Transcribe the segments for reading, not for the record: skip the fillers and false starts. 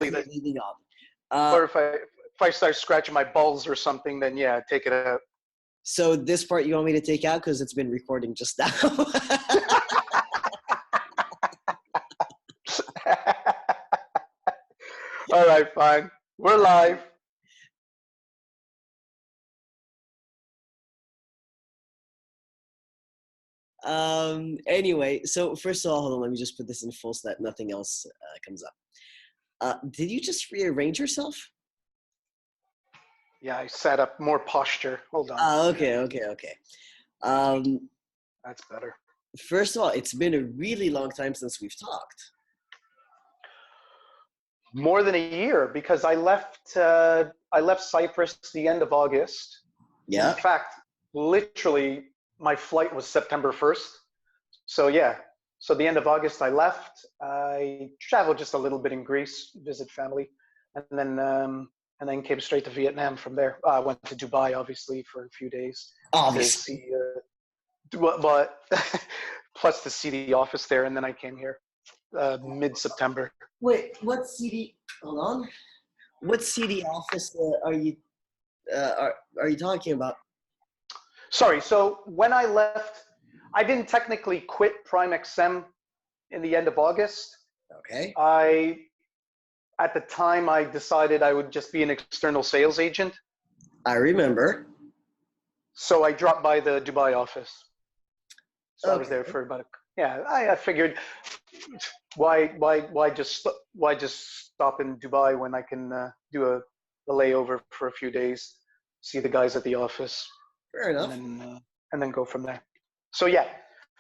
that, completely odd. or if I start scratching my balls or something, then yeah, take it out. So this part you want me to take out because it's been recording just now. All right, fine. We're live. Anyway, so first of all, hold on, let me just put this in full so that nothing else comes up. Did you just rearrange yourself? Yeah, I set up more posture. Hold on. Okay. Um, That's better. First of all, it's been a really long time since we've talked. More than a year, because I left Cyprus the end of August. Yeah. In fact, literally, my flight was September 1st. So yeah, so the end of August I left. I traveled just a little bit in Greece, visit family, and then came straight to Vietnam from there. I went to Dubai, obviously, for a few days to Obviously. see, but plus to see the office there, and then I came here mid-September. Wait, what CD? Hold on. What CD office are you talking about? Sorry, so when I left, I didn't technically quit Prime XM in the end of August. Okay. At the time, I decided I would just be an external sales agent. I remember. So I dropped by the Dubai office. So I was there Okay. for about I figured why just stop in Dubai when I can do a layover for a few days, see the guys at the office, Fair enough. and then go from there. So yeah,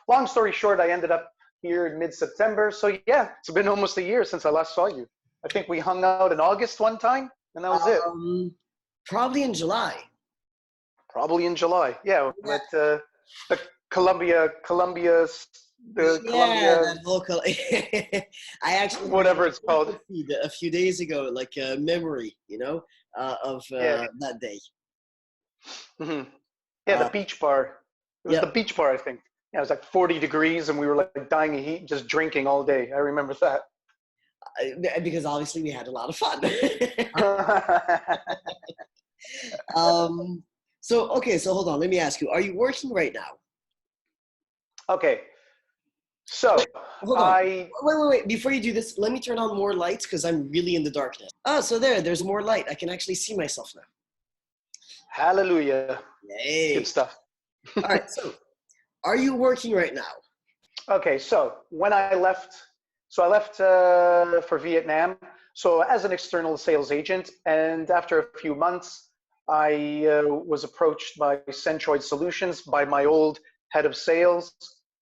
long story short, I ended up here in mid-September. So yeah, it's been almost a year since I last saw you. I think we hung out in August one time, and that was it. Probably in July. Probably in July. Yeah, Yeah. at the Columbia, that local. I actually whatever it's called. A few days ago, like a memory, of that day. Mm-hmm. Yeah, the beach bar. It was the beach bar, I think. Yeah, it was like 40 degrees, and we were like dying of heat, just drinking all day. I remember that. Because obviously we had a lot of fun. So hold on. Let me ask you: are you working right now? Okay. So hold on. Wait. Before you do this, let me turn on more lights because I'm really in the darkness. Oh, so there's more light. I can actually see myself now. Hallelujah. Yay. Good stuff. All right. So, are you working right now? Okay. So when I left for Vietnam. So as an external sales agent, and after a few months, I was approached by Centroid Solutions, by my old head of sales,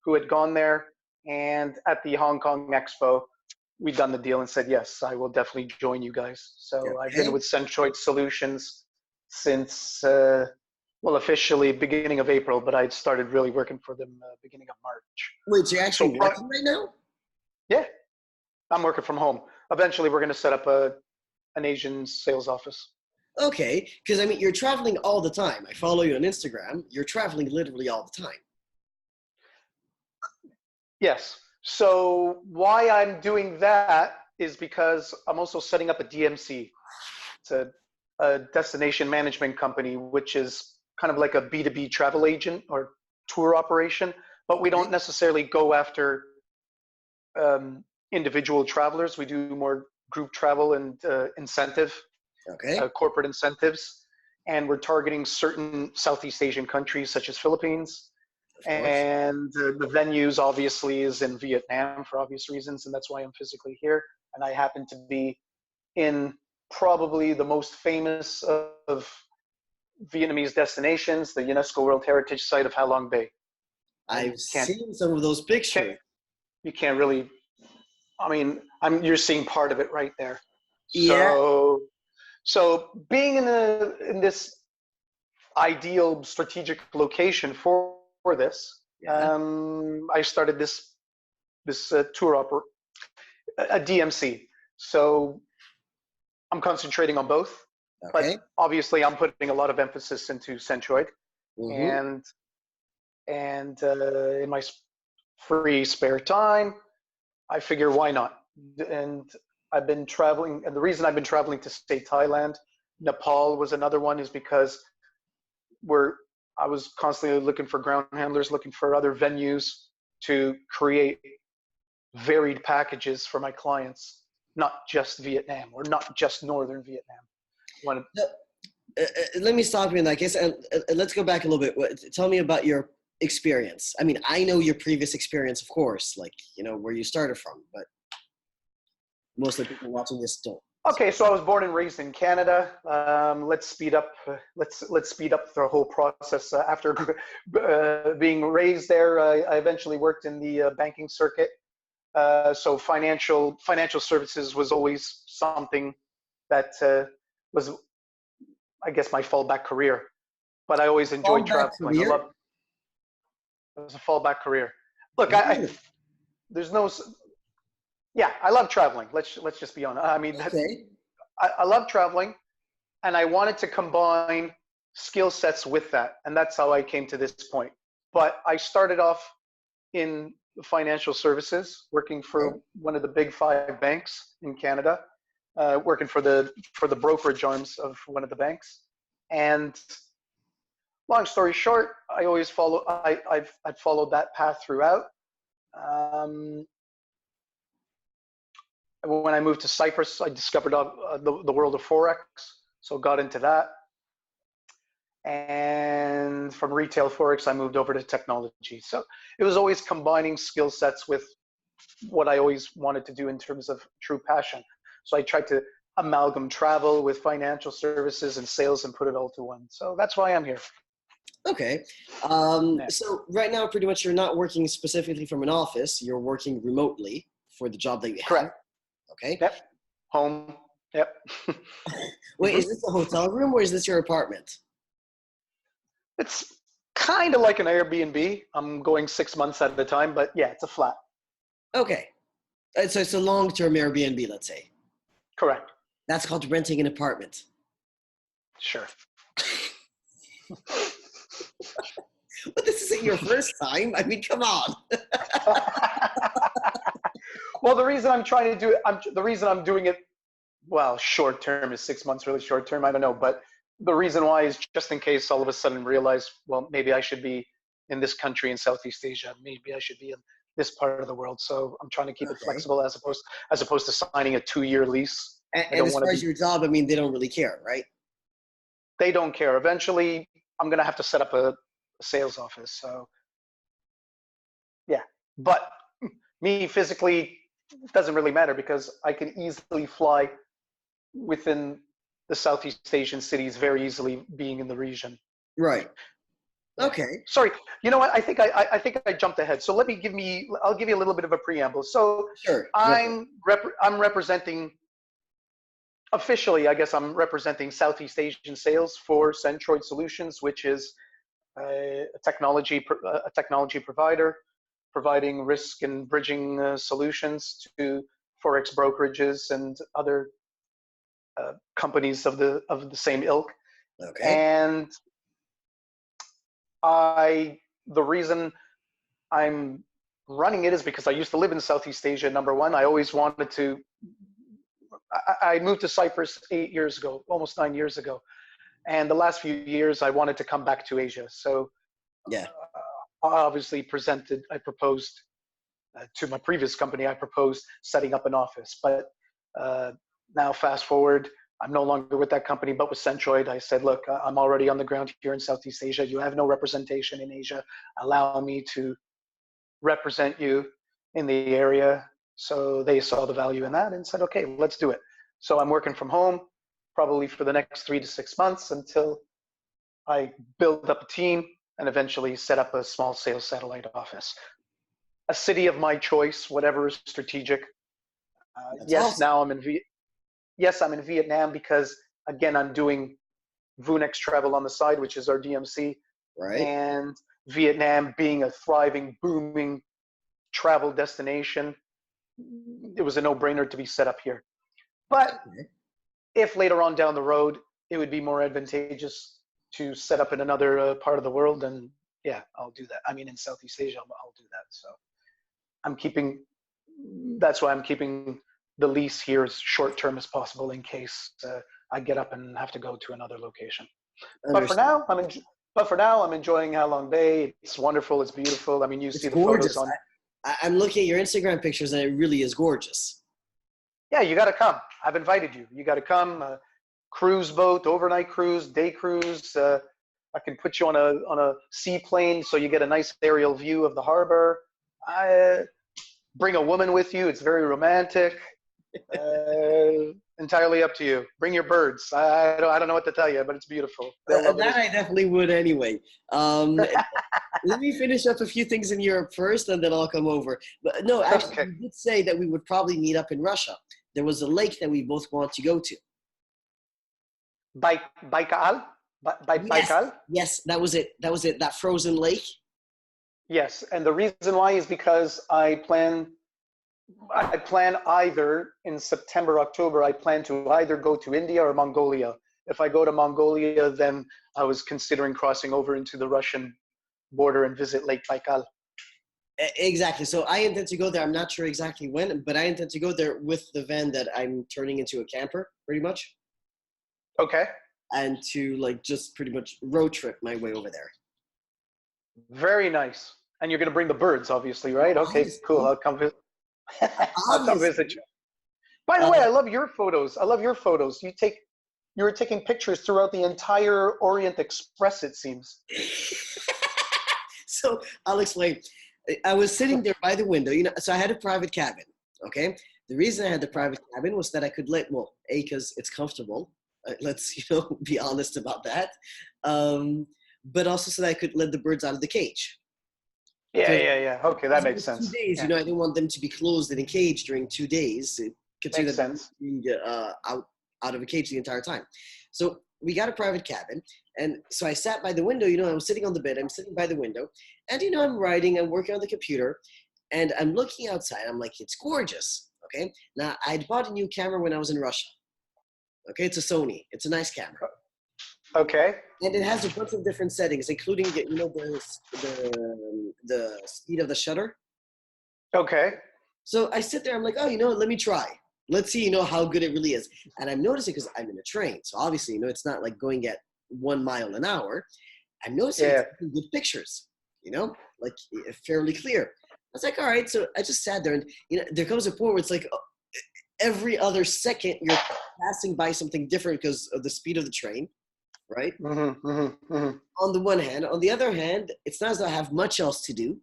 who had gone there. And at the Hong Kong Expo, we'd done the deal and said, yes, I will definitely join you guys. So okay. I've been with Centroid Solutions since, officially beginning of April, but I'd started really working for them beginning of March. Wait, so you're actually working right now? Yeah, I'm working from home. Eventually, we're going to set up an Asian sales office. Okay, because I mean, you're traveling all the time. I follow you on Instagram. You're traveling literally all the time. Yes. So why I'm doing that is because I'm also setting up a DMC. It's a destination management company, which is kind of like a B2B travel agent or tour operation, but we don't necessarily go after individual travelers. We do more group travel and corporate incentives. And we're targeting certain Southeast Asian countries such as Philippines. And the venues obviously is in Vietnam for obvious reasons, and that's why I'm physically here. And I happen to be in probably the most famous of Vietnamese destinations, the UNESCO World Heritage Site of Ha Long Bay. I've seen some of those pictures. You can't really, I mean, you're seeing part of it right there. Yeah. So being in this ideal strategic location for this, I started this tour a DMC. So I'm concentrating on both, but obviously I'm putting a lot of emphasis into Centroid, and in my free spare time, I figure why not? And I've been traveling, and the reason I've been traveling to say Thailand, Nepal was another one, is because I was constantly looking for ground handlers, looking for other venues to create varied packages for my clients, not just Vietnam or not just Northern Vietnam. Let me stop you in that case, and let's go back a little bit. Tell me about your experience. I mean, I know your previous experience, of course, like, you know, where you started from, but most of the people watching this don't. Okay, so I was born and raised in Canada. Let's speed up. Let's speed up the whole process. After being raised there, I eventually worked in the banking circuit. So financial services was always something that was, I guess, my fallback career. But I always enjoyed traveling. It was a fallback career. Look, there's no. Yeah, I love traveling. Let's just be honest. I mean, Okay. I love traveling, and I wanted to combine skill sets with that, and that's how I came to this point. But I started off in financial services, working for one of the big 5 banks in Canada, working for the brokerage arms of one of the banks. And long story short, I always I've followed that path throughout. When I moved to Cyprus, I discovered the world of Forex, so got into that. And from retail Forex, I moved over to technology. So it was always combining skill sets with what I always wanted to do in terms of true passion. So I tried to amalgam travel with financial services and sales and put it all to one. So that's why I'm here. Okay. So right now, pretty much you're not working specifically from an office. You're working remotely for the job that you have. Correct. Okay. Yep. Home. Yep. Wait, is this a hotel room or is this your apartment? It's kind of like an Airbnb. I'm going 6 months at a time, but yeah, it's a flat. Okay. So it's a long-term Airbnb, let's say. Correct. That's called renting an apartment. Sure. But this isn't your first time. I mean, come on. Well, the reason I'm trying to do it, the reason I'm doing it, well, short term, is 6 months really short term? I don't know. But the reason why is just in case all of a sudden realize, well, maybe I should be in this country in Southeast Asia. Maybe I should be in this part of the world. So I'm trying to keep it flexible as opposed to signing a 2-year lease. And as far as your job, I mean, they don't really care, right? They don't care. Eventually, I'm going to have to set up a sales office. So yeah, but me physically, it doesn't really matter because I can easily fly within the Southeast Asian cities very easily, being in the region. Right. Okay. Sorry. You know what? I think I jumped ahead. So I'll give you a little bit of a preamble. So Sure. I'm representing, officially, I guess I'm representing Southeast Asian sales for Centroid Solutions, which is a technology provider, providing risk and bridging solutions to Forex brokerages and other companies of the same ilk. Okay. And the reason I'm running it is because I used to live in Southeast Asia, number one. I always wanted to, I moved to Cyprus 8 years ago, almost 9 years ago. And the last few years, I wanted to come back to Asia. So yeah, I proposed to my previous company, I proposed setting up an office. But now fast forward, I'm no longer with that company, but with Centroid. I said, look, I'm already on the ground here in Southeast Asia. You have no representation in Asia. Allow me to represent you in the area. So they saw the value in that and said, okay, let's do it. So I'm working from home probably for the next 3 to 6 months until I build up a team and eventually set up a small sales satellite office. A city of my choice, whatever is strategic. Yes, awesome. Now I'm in Vietnam because, again, I'm doing Vounex travel on the side, which is our DMC. Right. And Vietnam being a thriving, booming travel destination, it was a no-brainer to be set up here. But if later on down the road, it would be more advantageous to set up in another part of the world, then yeah, I'll do that. I mean, in Southeast Asia, I'll do that. So that's why I'm keeping the lease here as short term as possible in case I get up and have to go to another location. But for Understand. now, I'm enjoying Halong Bay. It's wonderful. It's beautiful. I mean, you It's see the photos gorgeous. on. I'm looking at your Instagram pictures, and it really is gorgeous. Yeah, you got to come. I've invited you. You got to come. Cruise boat, overnight cruise, day cruise. I can put you on a seaplane so you get a nice aerial view of the harbor. I bring a woman with you. It's very romantic. Entirely up to you. Bring your birds. I don't know what to tell you, but it's beautiful. They'll love That it. I definitely would anyway. Let me finish up a few things in Europe first, and then I'll come over. But no, actually, Okay. we did say that we would probably meet up in Russia. There was a lake that we both want to go to. Baikal? Yes, Baikal? yes, that was it. That was it. That frozen lake. Yes, and the reason why is because I plan either in September, October, I plan to either go to India or Mongolia. If I go to Mongolia, then I was considering crossing over into the Russian border and visit Lake Baikal. Exactly. So I intend to go there. I'm not sure exactly when, but I intend to go there with the van that I'm turning into a camper, pretty much, Okay, and to like just pretty much road trip my way over there. very nice. And you're going to bring the birds, obviously, right? Okay, cool. Obviously, I'll come visit. I'll come visit obviously. you. By the Uh, way, I love your photos. I love your photos. You were taking pictures throughout the entire Orient Express, it seems. so I'll explain. I was sitting there by the window, so I had a private cabin. Okay. The reason I had the private cabin was that I could because it's comfortable. Let's, be honest about that. But also so that I could let the birds out of the cage. Yeah. Okay, that It makes was 2 sense. days, Yeah, I didn't want them to be closed in a cage during 2 days. Consider makes them sense. being out of a cage the entire time. So we got a private cabin, and so I sat by the window. I was sitting on the bed. I'm sitting by the window, and I'm writing. I'm working on the computer, and I'm looking outside. I'm like, it's gorgeous. Okay. Now I'd bought a new camera when I was in Russia. Okay, it's a Sony. It's a nice camera. Okay. And it has a bunch of different settings, including the speed of the shutter. Okay. So I sit there, I'm like, oh, let me try. Let's see, how good it really is. And I'm noticing because I'm in a train. So obviously, it's not like going at 1 mile an hour. I'm noticing Yeah. it's taking good pictures, like fairly clear. I was like, all right. So I just sat there and, there comes a point where it's like every other second you're passing by something different because of the speed of the train, right? On the one hand. On the other hand, it's not as though I have much else to do.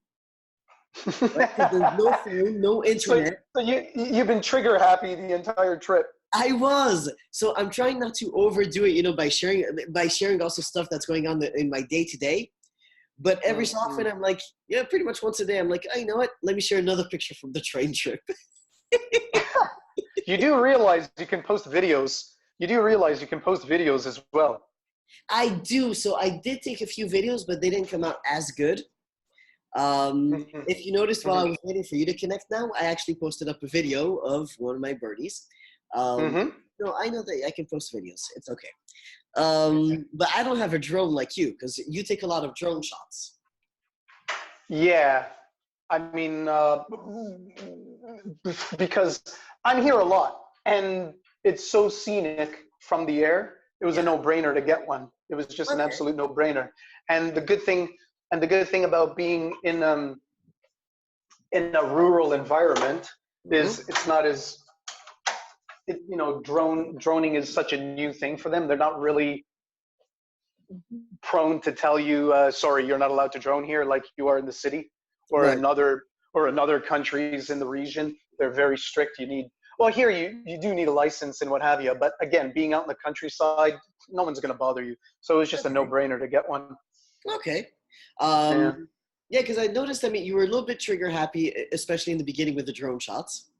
Right? 'Cause there's no phone, no internet. So you've been trigger happy the entire trip. I was. So I'm trying not to overdo it, by sharing also stuff that's going on in my day to day. But every so often I'm like, pretty much once a day, I'm like, oh, you know what? Let me share another picture from the train trip. You do realize you can post videos. You do realize you can post videos as well. I do. So I did take a few videos, but they didn't come out as good. If you noticed while I was waiting for you to connect now, I actually posted up a video of one of my birdies. No, I know that I can post videos. It's okay. But I don't have a drone like you because you take a lot of drone shots. Yeah. I mean, because I'm here a lot and it's so scenic from the air. It was a no-brainer to get one. It was just an absolute no-brainer. And the good thing about being in a rural environment is it's not as droning is such a new thing for them. They're not really prone to tell you, sorry, you're not allowed to drone here like you are in the city or in other countries in the region. They're very strict. Here you do need a license and what have you. But again, being out in the countryside, no one's going to bother you. So it's just a no-brainer to get one. Okay. Yeah, because I noticed, you were a little bit trigger happy, especially in the beginning with the drone shots.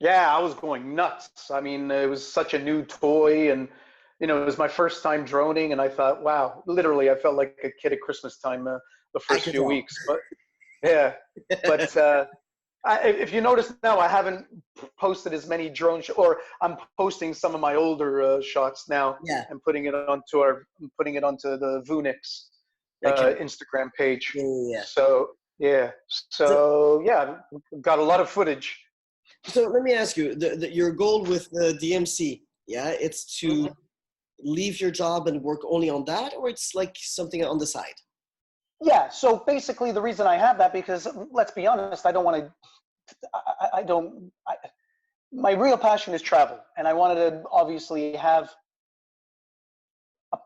Yeah, I was going nuts. I mean, it was such a new toy and, it was my first time droning and I thought, wow, literally I felt like a kid at Christmas time the first few weeks. But yeah, but if you notice now, I haven't posted as many or I'm posting some of my older shots now and putting it onto the Vounex Instagram page. Yeah. So got a lot of footage. So let me ask you, your goal with the DMC, yeah, it's to leave your job and work only on that, or it's like something on the side? Yeah, so basically the reason I have that, because let's be honest, I don't want to, I don't, my real passion is travel. And I wanted to obviously have, a,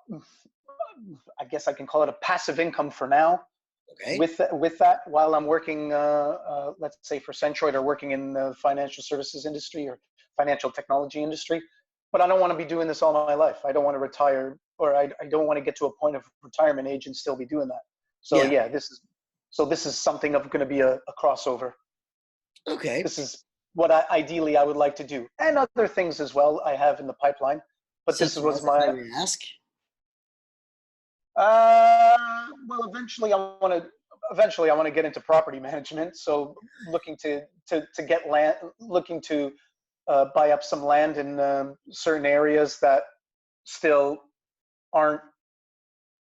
I guess I can call it a passive income for now. Okay. With that, while I'm working, let's say for Centroid, or working in the financial services industry or financial technology industry. But I don't want to be doing this all my life. I don't want to retire, or I don't want to get to a point of retirement age and still be doing that. So Yeah. yeah, this is something of going to be a crossover. Okay. This is what ideally I would like to do, and other things as well I have in the pipeline. But this Such was as, if I my. may ask. Well, eventually I want to get into property management. So looking to get land, looking to buy up some land in certain areas that still aren't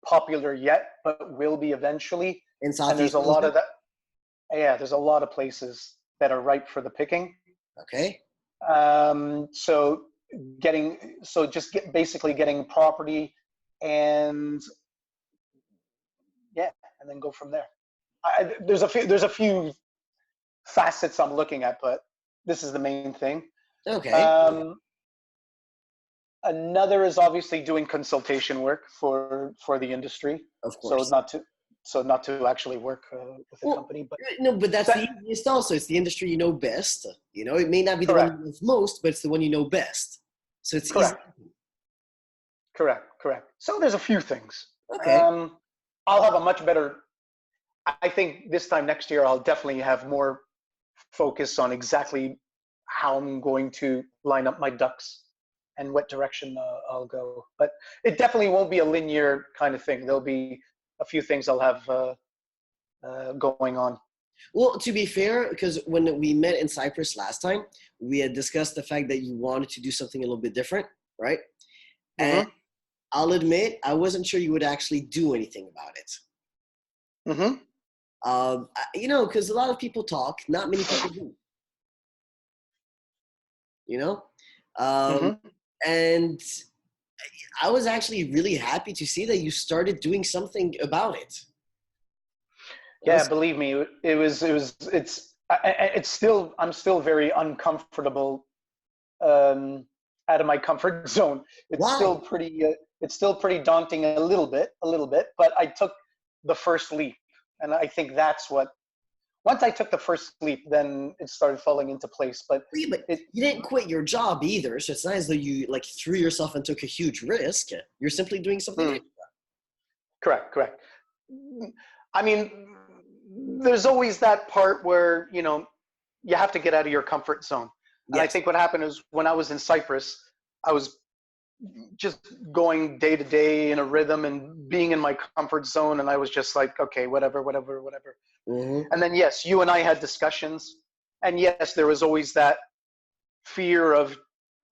popular yet, but will be eventually. In And there's Southeast a lot Asia? of that. Yeah, there's a lot of places that are ripe for the picking. Okay. So basically getting property, and yeah, and then go from there. There's a few facets I'm looking at, but this is the main thing. Okay. Um, Another is obviously doing consultation work for the industry. Of So course. not to actually work with a Well, company, but no, but that's the that, easiest also. It's the industry you know best. You know, it may not be the one correct, you love most, but it's the one you know best. So it's easy. correct, correct. So there's a few things. Okay. I'll have a much better. I think this time next year I'll definitely have more focus on exactly how I'm going to line up my ducks and what direction I'll go. But it definitely won't be a linear kind of thing. There'll be a few things I'll have going on. Well, to be fair, because when we met in Cyprus last time, we had discussed the fact that you wanted to do something a little bit different, right? And Mm-hmm. I'll admit, I wasn't sure you would actually do anything about it. Mm-hmm. You know, because a lot of people talk, not many people do. You know, Mm-hmm. and I was actually really happy to see that you started doing something about it. That Yeah, was, believe me, it's still, I'm still very uncomfortable, out of my comfort zone. why? It's still pretty daunting a little bit, but I took the first leap. And I think that's what, once I took the first leap, then it started falling into place. But Yeah, but it, you didn't quit your job either, so it's not as though you like threw yourself and took a huge risk. You're simply doing something mm, extra. correct. I mean, there's always that part where, you have to get out of your comfort zone. And I Yes. think what happened is when I was in Cyprus, I was just going day to day in a rhythm and being in my comfort zone. And I was just like, okay, whatever. Mm-hmm. And then, yes, you and I had discussions. And yes, there was always that fear of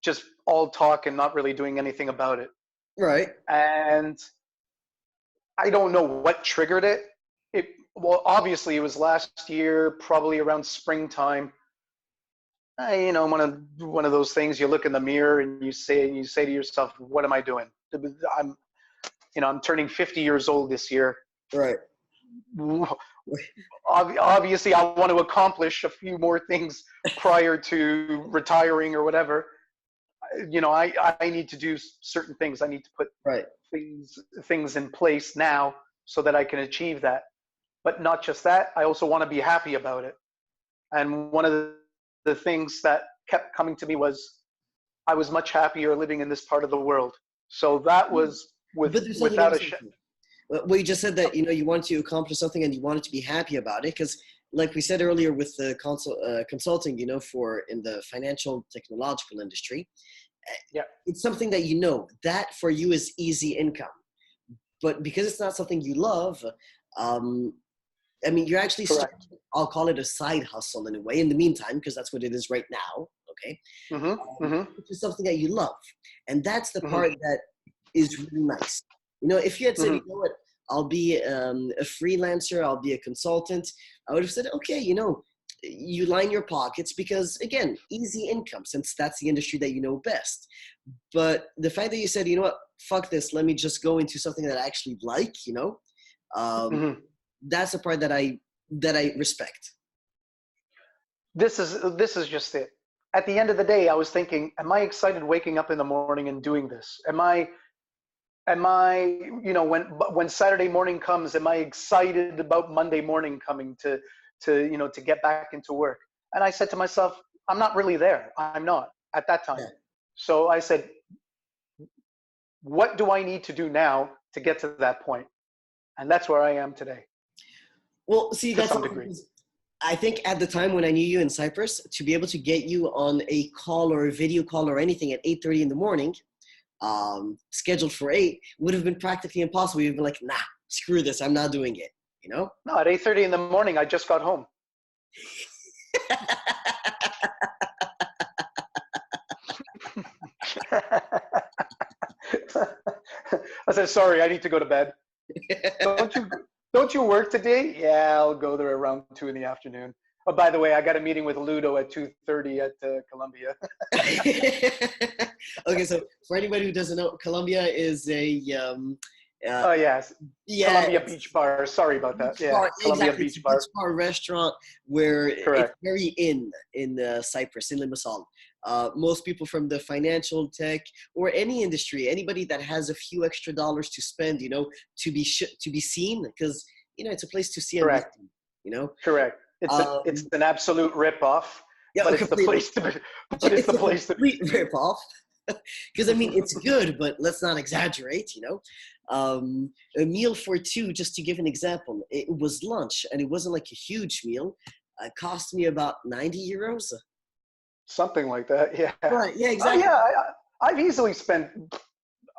just all talk and not really doing anything about it. Right. And I don't know what triggered it. Well, obviously, it was last year, probably around springtime. One of those things. You look in the mirror and you say to yourself, "What am I doing? I'm turning 50 years old this year. Right. Obviously, I want to accomplish a few more things prior to retiring or whatever. I need to do certain things. I need to put Right. things in place now so that I can achieve that. But not just that, I also want to be happy about it. And one of the things that kept coming to me was I was much happier living in this part of the world. So that was But there's something without a else. Well, you just said that you want to accomplish something and you wanted to be happy about it because, like we said earlier, with the consulting, for in the financial technological industry, yeah, it's something that that for you is easy income. But because it's not something you love, um, I mean, you're actually starting, correct. I'll call it a side hustle in a way. In the meantime, because that's what it is right now. Okay, Mm-hmm. which is something that you love, and that's the Mm-hmm. part that is really nice. If you had said, Mm-hmm. you know what, I'll be a freelancer, I'll be a consultant, I would have said, okay, you line your pockets because, again, easy income, since that's the industry that you know best. But the fact that you said, you know what, fuck this, let me just go into something that I actually like, Mhm. that's the part that I respect. This is just it. At the end of the day, I was thinking, am I excited waking up in the morning and doing this? Am I when Saturday morning comes, am I excited about Monday morning coming to get back into work? And I said to myself, I'm not really there. I'm not at that time. Yeah. So I said, what do I need to do now to get to that point? And that's where I am today, Well, see, to that's some degree. I think at the time when I knew you in Cyprus, to be able to get you on a call or a video call or anything at 8:30 in the morning, scheduled for 8, would have been practically impossible. You'd be like, nah, screw this, I'm not doing it. No, at 8:30 in the morning, I just got home. I said, sorry, I need to go to bed. Don't you work today? Yeah, I'll go there around 2 in the afternoon. Oh, by the way, I got a meeting with Ludo at 2:30 at Columbia. Okay, so for anybody who doesn't know, Columbia is a Oh yes, yeah, Columbia Beach Bar. Sorry about that. beach Yeah, bar. Columbia Exactly, it's a Beach beach Bar. bar restaurant where it's Correct. very in Cyprus, in Limassol. Most people from the financial tech or any industry, anybody that has a few extra dollars to spend, to be seen, because it's a place to see and be Correct. seen. You know, Correct. It's an absolute rip-off, yeah, but it's the completely. place to be. But it's It's the a place to be. complete rip off. Because I mean, it's good, but let's not exaggerate. A meal for two, just to give an example, it was lunch, and it wasn't like a huge meal. It cost me about 90 euros. Something like that. Yeah. Right? Yeah, Oh exactly. yeah. I've easily spent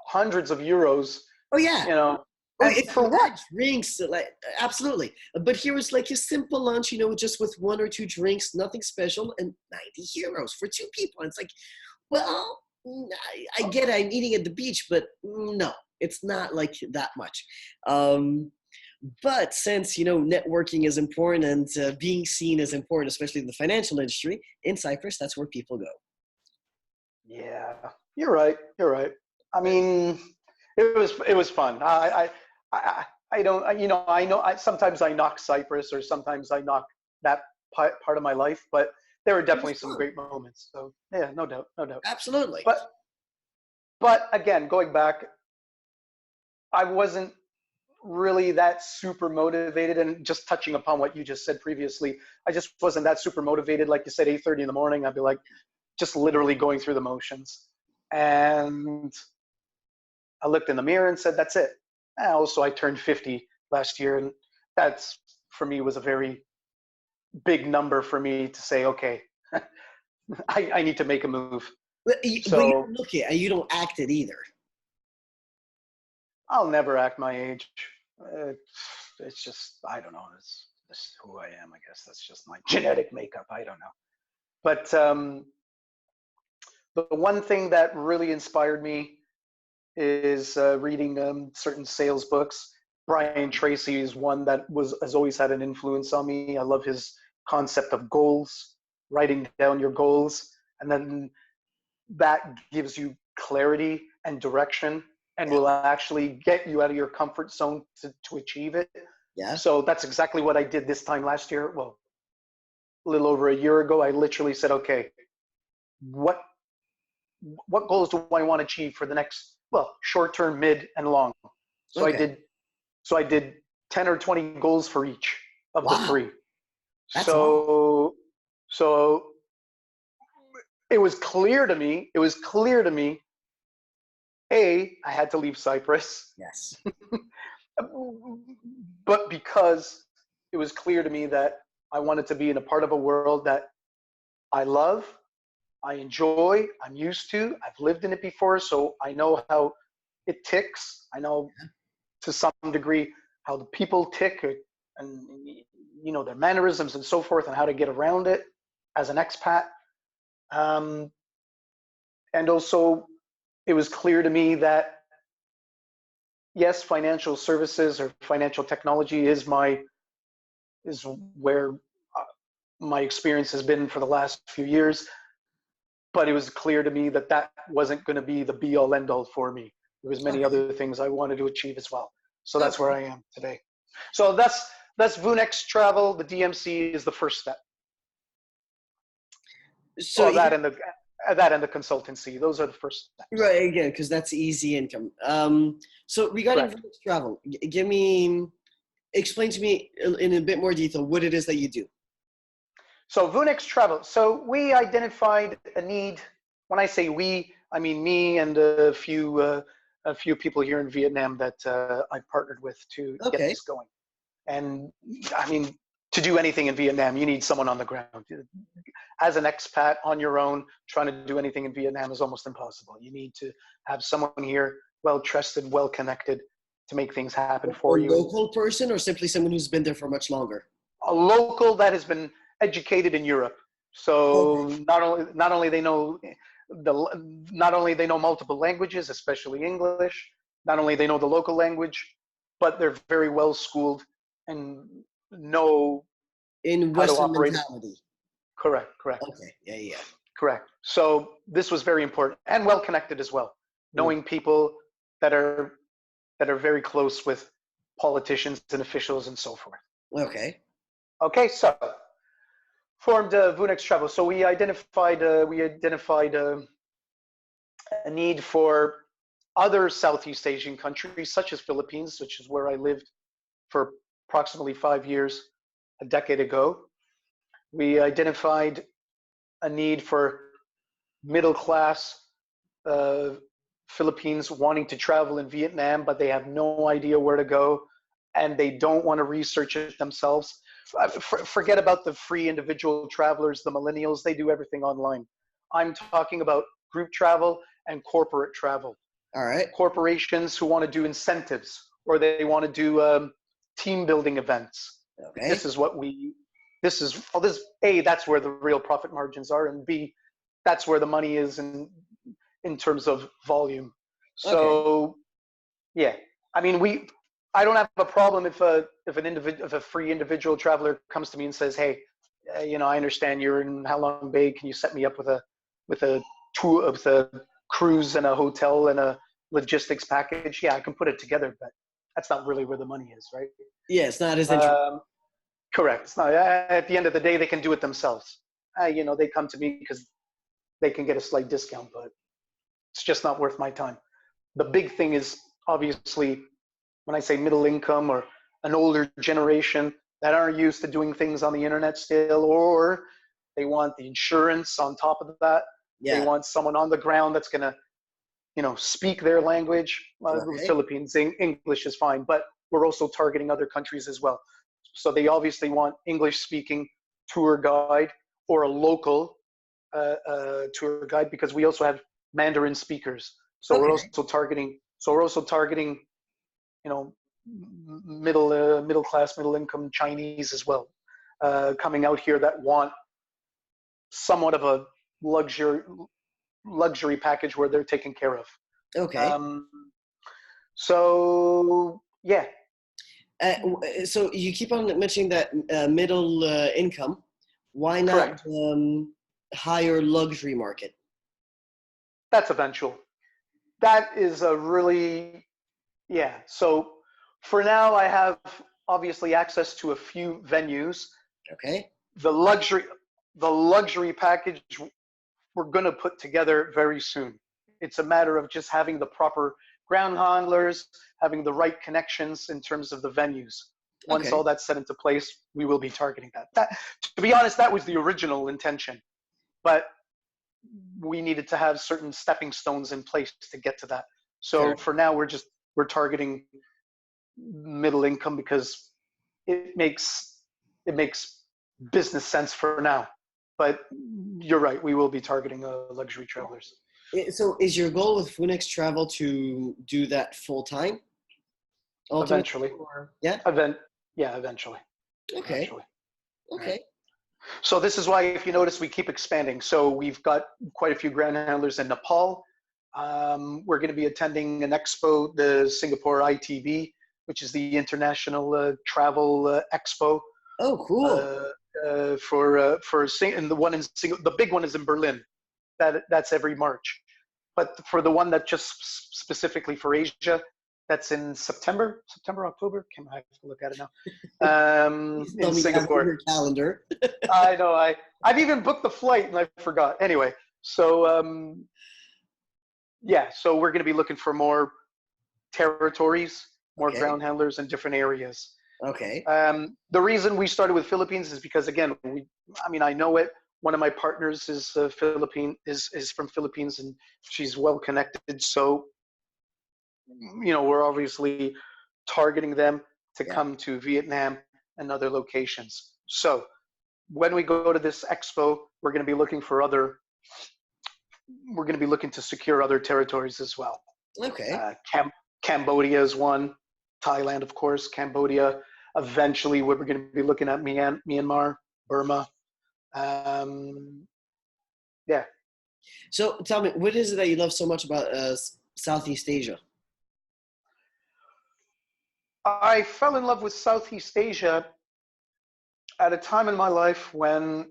hundreds of euros. Oh yeah. You know, Oh, and if for you what? add drinks, like absolutely. But here was like a simple lunch, just with one or two drinks, nothing special, and 90 euros for two people. And it's like, well, I get it, I'm eating at the beach, but no, it's not like that much. But since networking is important and being seen is important, especially in the financial industry in Cyprus, that's where people go. Yeah, you're right. You're right. I mean, it was fun. I don't I know sometimes I knock Cyprus or sometimes I knock that part of my life, but there were It was definitely some fun, great moments. So yeah, no doubt, no doubt. absolutely. But but again, going back, I wasn't really that super motivated, and just touching upon what you just said previously, I just wasn't that super motivated. Like you said, 8:30 in the morning, I'd be like just literally going through the motions. And I looked in the mirror and said, that's it. And also, I turned 50 last year, and that's for me was a very big number for me to say, okay, I need to make a move. But you So don't look it and you don't act it either. I'll never act my age. Uh, it's just, I don't know. It's who I am, I guess. That's just my genetic makeup. I don't know. But the one thing that really inspired me is reading certain sales books. Brian Tracy is one that has always had an influence on me. I love his concept of goals, writing down your goals, and then that gives you clarity and direction, and Yeah, will actually get you out of your comfort zone to achieve it. yeah. So that's exactly what I did this time last year. Well, a little over a year ago, I literally said, okay, what what goals do I want to achieve for the next, well, short term, mid, and long? So I Okay. did so I did 10 or 20 goals for each of the Wow, three. that's a lot. So it was clear to me, I had to leave Cyprus, Yes. but because it was clear to me that I wanted to be in a part of a world that I love, I enjoy, I'm used to, I've lived in it before, so I know how it ticks. I know to some degree how the people tick, and their mannerisms and so forth, and how to get around it as an expat. Um, and also, it was clear to me that yes, financial services or financial technology is where my experience has been for the last few years. But it was clear to me that that wasn't going to be the be all end all for me. There was many Okay. other things I wanted to achieve as well. So that's where Okay. I am today. So that's Vounex travel. The DMC is the first step. So Well, here, that and the consultancy. Those are the first steps. right again, because that's easy income. So regarding Correct. Vounex travel, explain to me in a bit more detail what it is that you do. So Vounex travel. So we identified a need. When I say we, I mean me and a few people here in Vietnam that I partnered with to get Okay. this going. And I mean, to do anything in Vietnam, you need someone on the ground. As an expat on your own, trying to do anything in Vietnam is almost impossible. You need to have someone here, well trusted, well connected, to make things happen A for you. And local person or simply someone who's been there for much longer? a local that has been educated in Europe. So Okay. not only they know not only they know multiple languages, especially English, not only they know the local language, but they're very well schooled and know In how to Western operate. mentality. Correct. Okay. Yeah, yeah. Correct. So this was very important and well connected as well. Mm. Knowing people that are very close with politicians and officials and so forth. Okay. Okay, so formed Vounex Travel. So we identified a need for other Southeast Asian countries, such as Philippines, which is where I lived for approximately 5 years, a decade ago. We identified a need for middle class Philippines wanting to travel in Vietnam, but they have no idea where to go and they don't want to research it themselves. Forget about the free individual travelers, the millennials, they do everything online. I'm talking about group travel and corporate travel. All right. Corporations who want to do incentives or they want to do team building events. Okay. This is what we, this is, well, this, A, that's where the real profit margins are, and B, that's where the money is in terms of volume. Okay. So, yeah, I mean, I don't have a problem if a free individual traveler comes to me and says, "Hey, I understand you're in Halong Bay. Can you set me up with a tour, with a cruise and a hotel and a logistics package?" Yeah, I can put it together, but that's not really where the money is, right? Yeah, it's not as interesting. Correct. It's not. At the end of the day, they can do it themselves. They come to me because they can get a slight discount, but it's just not worth my time. The big thing is obviously when I say middle income or an older generation that aren't used to doing things on the internet still, or they want the insurance on top of that. They Yeah. want someone on the ground that's going to, speak their language. Okay. Philippines, English is fine, but we're also targeting other countries as well. So they obviously want English speaking tour guide or a local tour guide because we also have Mandarin speakers. So we're Okay. also targeting. You know, middle class, middle income Chinese as well, coming out here that want somewhat of a luxury package where they're taken care of. Okay. Um, so yeah, So you keep on mentioning that middle income. Why not correct. higher luxury market? That's eventual. That is a really, yeah. So for now, I have obviously access to a few venues. Okay. The luxury the luxury package we're going to put together very soon. It's a matter of just having the proper ground handlers, having the right connections in terms of the venues. Once Okay. all that's set into place, we will be targeting that. To be honest, that was the original intention, but we needed to have certain stepping stones in place to get to that. Fair. So for now, we're targeting middle income because it makes business sense for now. But you're right, we will be targeting luxury travelers So is your goal with Phoenix Travel to do that full time ultimately? eventually. Or yeah. Eventually. Okay. Eventually. Right. Okay. So this is why, if you notice, we keep expanding. So we've got quite a few ground handlers in Nepal. We're going to be attending an expo, the Singapore ITB, which is the International Travel Expo. Oh, cool. and the big one is in Berlin. That's every March. But for the one that just specifically for Asia, that's in September, October. I have to look at it now. In Singapore. Your calendar. I know. I've even booked the flight and I forgot. Anyway, so yeah, so we're going to be looking for more territories, more ground handlers in different areas. Okay. The reason we started with Philippines is because, again, I know it. One of my partners is is from Philippines, and she's well connected. So, we're obviously targeting them to come to Vietnam and other locations. So, when we go to this expo, we're going to be looking to secure other territories as well. Okay. Cambodia is one. Thailand, of course. Cambodia. Eventually, we're going to be looking at Myanmar, Burma. Yeah. So tell me, what is it that you love so much about Southeast Asia? I fell in love with Southeast Asia at a time in my life when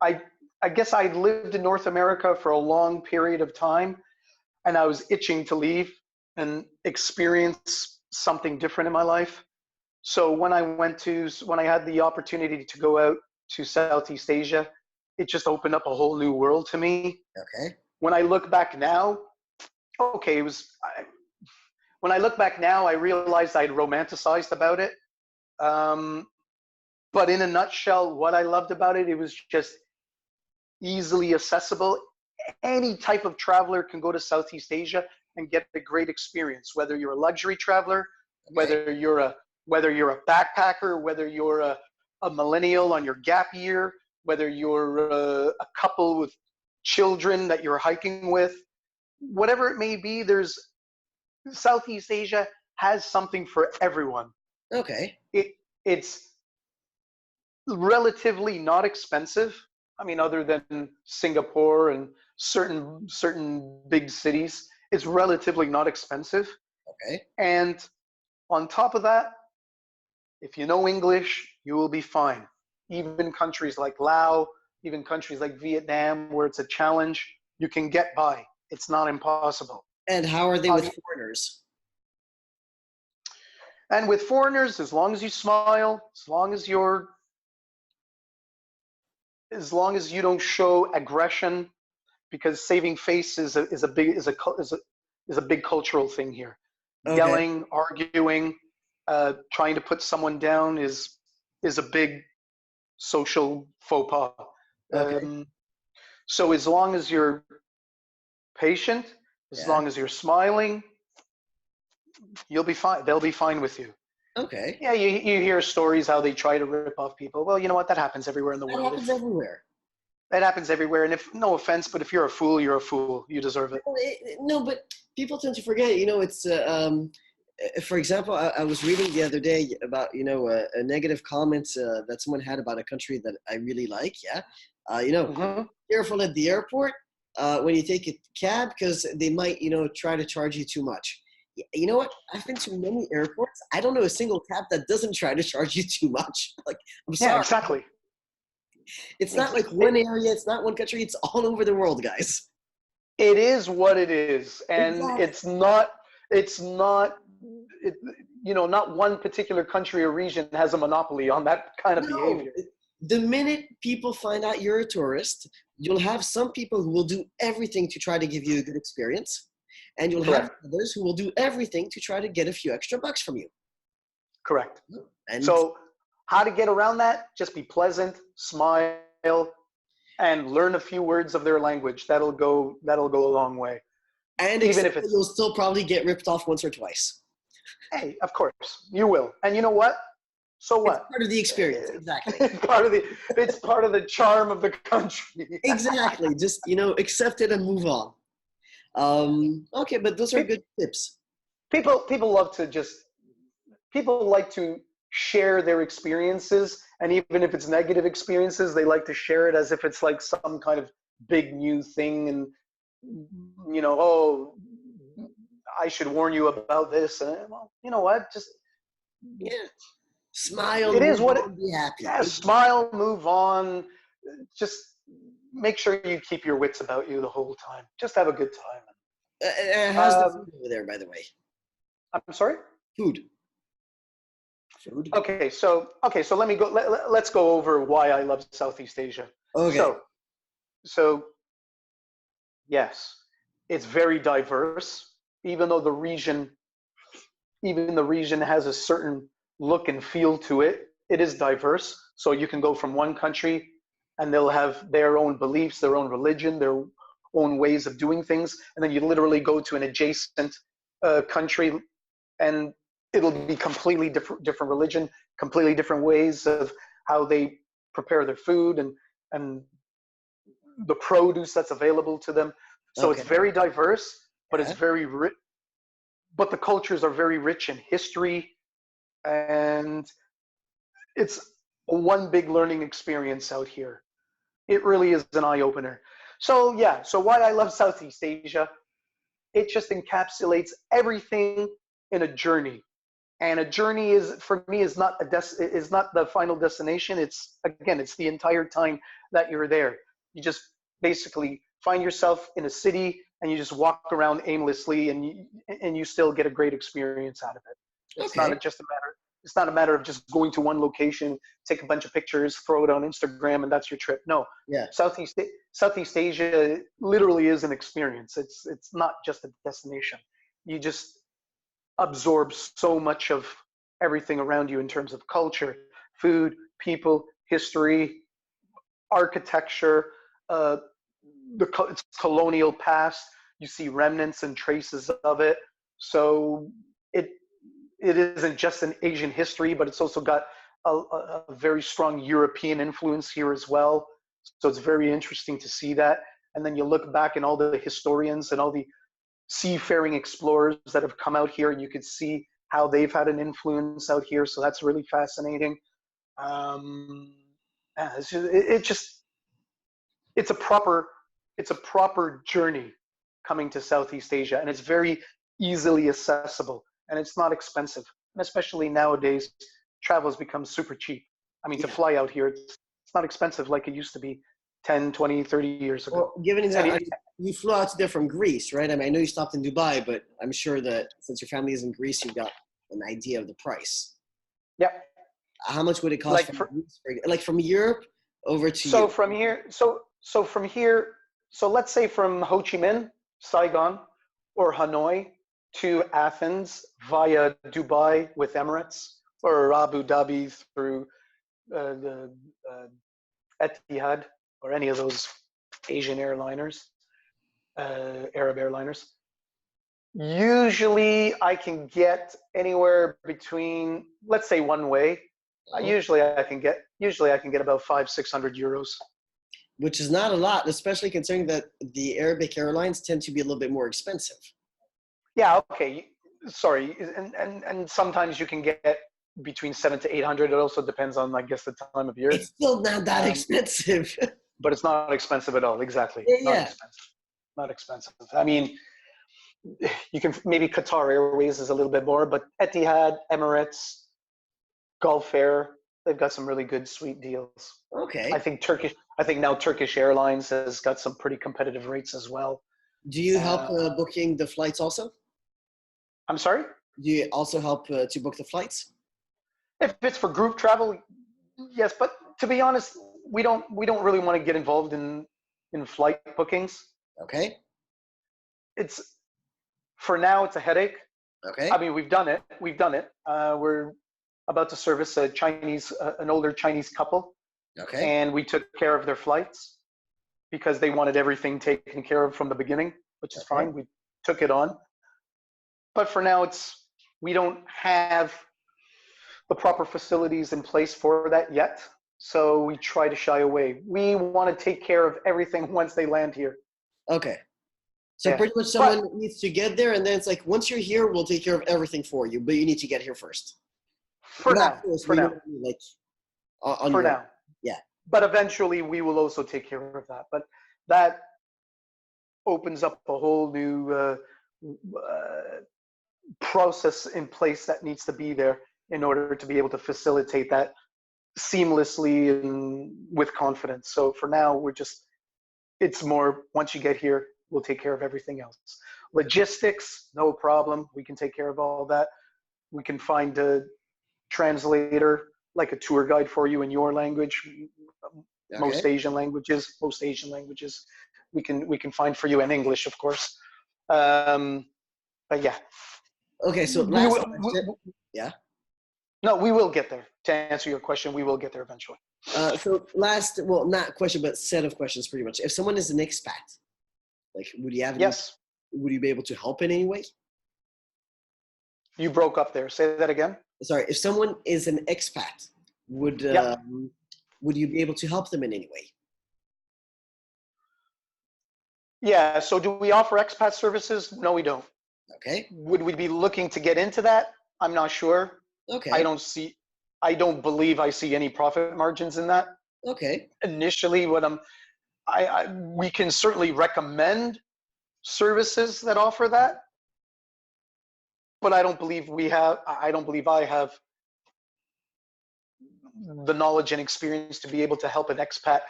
I guess I'd lived in North America for a long period of time, and I was itching to leave and experience something different in my life. So when I had the opportunity to go out to Southeast Asia, it just opened up a whole new world to me. Okay. When I look back now, when I look back now, I realized I'd romanticized about it. But in a nutshell, what I loved about it, it was just easily accessible. Any type of traveler can go to Southeast Asia and get a great experience, whether you're a luxury traveler, whether you're a backpacker, whether you're a millennial on your gap year, whether you're a couple with children that you're hiking with, whatever it may be, Southeast Asia has something for everyone. Okay. It's relatively not expensive. Other than Singapore and certain big cities, it's relatively not expensive. Okay. And on top of that, if you know English, you will be fine. Even countries like Laos, even countries like Vietnam, where it's a challenge, you can get by. It's not impossible. And how are they with foreigners? And with foreigners, as long as you smile, as long as you don't show aggression, because saving face is a big cultural thing here. Okay. Yelling, arguing, trying to put someone down is a big social faux pas. Okay. So as long as you're patient, as long as you're smiling, you'll be fine. They'll be fine with you. Okay. Yeah, you hear stories how they try to rip off people. Well, you know what? That happens everywhere in the world. That happens everywhere. That happens everywhere. And no offense, but if you're a fool, you're a fool. You deserve it. No, but people tend to forget. It's for example, I was reading the other day about a negative comment that someone had about a country that I really like. Yeah. Careful at the airport when you take a cab because they might try to charge you too much. You know what? I've been to many airports. I don't know a single cab that doesn't try to charge you too much. Like, I'm sorry. Yeah, exactly. It's not like one area. It's not one country. It's all over the world, guys. It is what it is, and exactly. Not one particular country or region has a monopoly on that kind of behavior. The minute people find out you're a tourist, you'll have some people who will do everything to try to give you a good experience. And you'll have others who will do everything to try to get a few extra bucks from you. Correct. And so how to get around that? Just be pleasant, smile, and learn a few words of their language. That'll go a long way. And even if you'll still probably get ripped off once or twice. Hey, of course, you will. And you know what? So what? It's part of the experience, exactly. It's part of the charm of the country. Exactly. Just, accept it and move on. Okay, but those are good tips. People like to share their experiences, and even if it's negative experiences, they like to share it as if it's like some kind of big new thing, and I should warn you about this. And well, you know what? Smile, It is move what on, be happy. yeah, smile, move on. Just make sure you keep your wits about you the whole time. Just have a good time. How's the food over there, by the way? I'm sorry? Food. Food? Okay, so let's go over why I love Southeast Asia. Okay. So yes, it's very diverse, even though even the region has a certain look and feel to it. It is diverse. So you can go from one country and they'll have their own beliefs, their own religion, their own ways of doing things. And then you literally go to an adjacent country and it'll be completely different religion, completely different ways of how they prepare their food and the produce that's available to them. So Okay. it's very diverse, but it's Yeah. very rich. But the cultures are very rich in history, and it's one big learning experience out here. It really is an eye opener. So yeah, so why I love Southeast Asia, it just encapsulates everything in a journey. And a journey is, for me, is not is not the final destination. It's, again, it's the entire time that you're there. You just basically find yourself in a city and you just walk around aimlessly, and you still get a great experience out of it. It's Okay. not just a matter. It's not a matter of just going to one location, take a bunch of pictures, throw it on Instagram, and that's your trip. No, Yeah. Southeast Asia literally is an experience. It's not just a destination. You just absorb so much of everything around you in terms of culture, food, people, history, architecture, its colonial past. You see remnants and traces of it. So it it isn't just an Asian history, but it's also got a very strong European influence here as well. So it's very interesting to see that. And then you look back and all the historians and all the seafaring explorers that have come out here, and you could see how they've had an influence out here. So that's really fascinating. Yeah, it's a proper journey coming to Southeast Asia, and it's very easily accessible, and it's not expensive. And especially nowadays, travel has become super cheap. I mean, to Yeah. fly out here, it's not expensive like it used to be 10, 20, 30 years ago. Well, give an example. And I mean, you flew out there from Greece, right? I mean, I know you stopped in Dubai, but I'm sure that since your family is in Greece, you've got an idea of the price. yeah, How much would it cost like from Greece, like from Europe over to so you? from here, so from here, so let's say from Ho Chi Minh, Saigon, or Hanoi to Athens via Dubai with Emirates, or Abu Dhabi through the Etihad, or any of those Asian airliners, Arab airliners. Usually I can get anywhere between, let's say one way, usually I can get about 500-600 euros. Which is not a lot, especially considering that the Arabic airlines tend to be a little bit more expensive. Yeah, okay. Sorry, and sometimes you can get between 700 to 800. It also depends on, I guess, the time of year. It's still not that expensive. But it's not expensive at all. Exactly. Yeah, Not yeah. expensive. Not expensive. I mean, you can maybe Qatar Airways is a little bit more, but Etihad, Emirates, Gulf Air, they've got some really good sweet deals. Okay. I think now Turkish Airlines has got some pretty competitive rates as well. Do you help booking the flights also? I'm sorry? Do you also help to book the flights? If it's for group travel, yes, but to be honest, we don't really want to get involved in flight bookings. Okay. It's for now it's a headache. Okay. I mean, we've done it. We're about to service an older Chinese couple, Okay. and we took care of their flights because they wanted everything taken care of from the beginning, which is fine. We took it on. But for now, we don't have the proper facilities in place for that yet. So we try to shy away. We want to take care of everything once they land here. Okay. So Yeah. pretty much someone needs to get there, and then it's like, once you're here, we'll take care of everything for you, but you need to get here first. For Not now. first, For we now. know, like, on For your own. now. Yeah. But eventually we will also take care of that. But that opens up a whole new process in place that needs to be there in order to be able to facilitate that seamlessly and with confidence. So for now, it's more, once you get here, we'll take care of everything else. Logistics, no problem. We can take care of all that. We can find a translator, like a tour guide for you in your language. Okay. Most Asian languages, we can find for you in English, of course. But yeah. Okay, so We last will- question. Yeah. No, we will get there. To answer your question, we will get there eventually. So last, well, not question, but set of questions, pretty much. If someone is an expat, like, would you have? Yes. Would you be able to help in any way? You broke up there. Say that again. Sorry, if someone is an expat, would would you be able to help them in any way? Yeah. So do we offer expat services? No, we don't. Okay. Would we be looking to get into that? I'm not sure. Okay. I don't believe I see any profit margins in that. Okay. Initially, we can certainly recommend services that offer that, but I don't believe I have the knowledge and experience to be able to help an expat,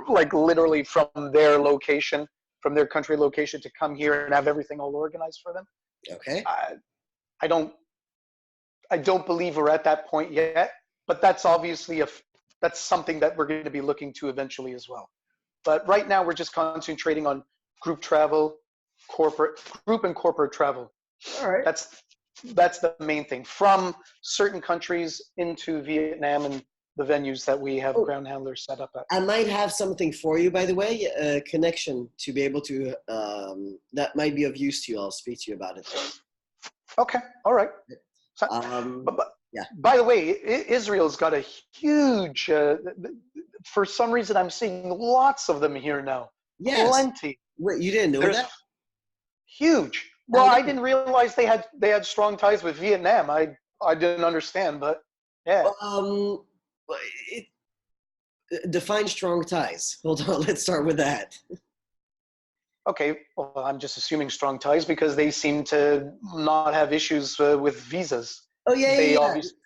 like literally from their location, from their country location, to come here and have everything all organized for them. Okay. I don't believe we're at that point yet, but that's obviously that's something that we're going to be looking to eventually as well. But right now we're just concentrating on group travel, group and corporate travel. All right. That's the main thing, from certain countries into Vietnam and the venues that we have ground handlers set up at. I might have something for you, by the way, a connection to be able to, that might be of use to you. I'll speak to you about it. Okay, all right. So, yeah. By the way, Israel's got a huge, for some reason I'm seeing lots of them here now. Yes. Plenty. Wait, you didn't know that? Huge. Well, I didn't realize they had strong ties with Vietnam. I didn't understand, but yeah. Define strong ties. Hold on, let's start with that. Okay, well, I'm just assuming strong ties because they seem to not have issues with visas. Oh yeah, They yeah. obviously,